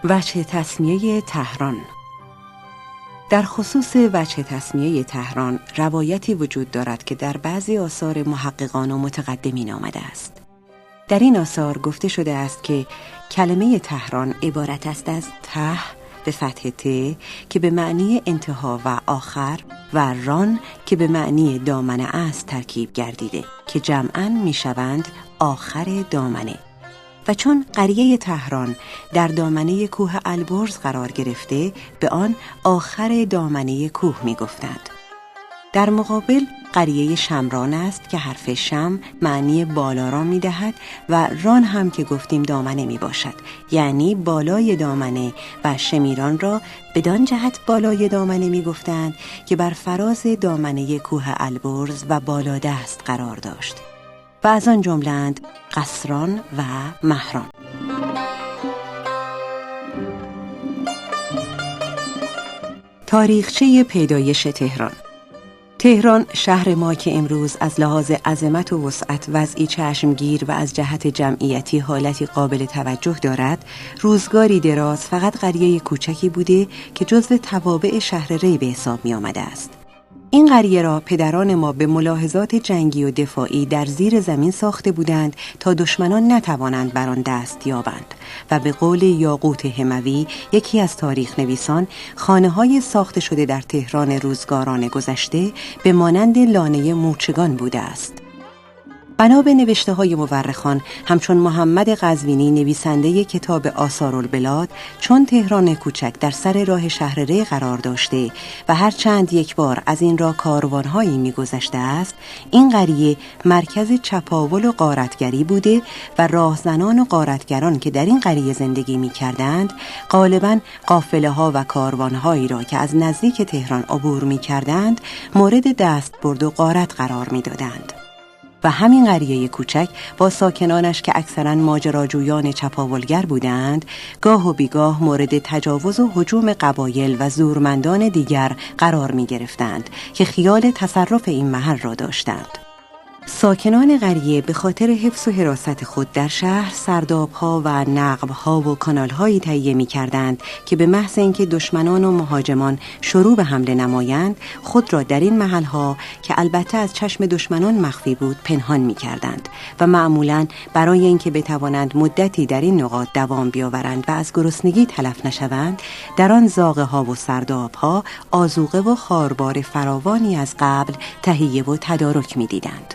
وجه تسمیه تهران. در خصوص وجه تسمیه تهران روایتی وجود دارد که در بعضی آثار محققان و متقدمین آمده است. در این آثار گفته شده است که کلمه تهران عبارت است از ته به فتح ت که به معنی انتها و آخر و ران که به معنی دامنه است ترکیب گردیده که جمعاً میشوند آخر دامنه. و چون قریه تهران در دامنه کوه البرز قرار گرفته به آن آخر دامنه کوه می گفتند. در مقابل قریه شمران است که حرف شم معنی بالا را می دهد و ران هم که گفتیم دامنه می باشد، یعنی بالای دامنه، و شمیران را بدان جهت بالای دامنه می گفتند که بر فراز دامنه کوه البرز و بالادست قرار داشت و از آن جمله‌اند قصران و مهران. تاریخچه پیدایش تهران. تهران شهر ما که امروز از لحاظ عظمت و وسعت وضعی چشمگیر و از جهت جمعیتی حالتی قابل توجه دارد، روزگاری دراز فقط قریه کوچکی بوده که جزو توابع شهر ری به حساب می آمده است. این قریه را پدران ما به ملاحظات جنگی و دفاعی در زیر زمین ساخته بودند تا دشمنان نتوانند بر آن دست یابند و به قول یاقوت هموی، یکی از تاریخ نویسان، خانه‌های ساخته شده در تهران روزگاران گذشته به مانند لانه مورچگان بوده است. بنا به نوشته‌های مورخان، همچون محمد قزوینی نویسنده کتاب آثارالبلاد، چون تهران کوچک در سر راه شهر ری قرار داشته و هر چند یک بار از این راه کاروان‌هایی می‌گذشته است، این قریه مرکز چپاول و غارتگری بوده و راهزنان و غارتگران که در این قریه زندگی می‌کردند، غالباً قافله‌ها و کاروان‌هایی را که از نزدیک تهران عبور می‌کردند، مورد دستبرد و غارت قرار می‌دادند. و همین قریه کوچک با ساکنانش که اکثراً ماجراجویان چپاولگر بودند، گاه و بیگاه مورد تجاوز و هجوم قبایل و زورمندان دیگر قرار می گرفتند که خیال تصرف این محل را داشتند. ساکنان قریه به خاطر حفظ و حراست خود در شهر سرداب‌ها و نقب‌ها و کانال‌هایی تهیه می‌کردند که به محض اینکه دشمنان و مهاجمان شروع به حمله نمایند، خود را در این محل‌ها که البته از چشم دشمنان مخفی بود پنهان می‌کردند و معمولاً برای اینکه بتوانند مدتی در این نقاط دوام بیاورند و از گرسنگی تلف نشوند، در آن زاغه‌ها و سرداب‌ها آذوقه و خاربار فراوانی از قبل تهیه و تدارک می‌دیدند.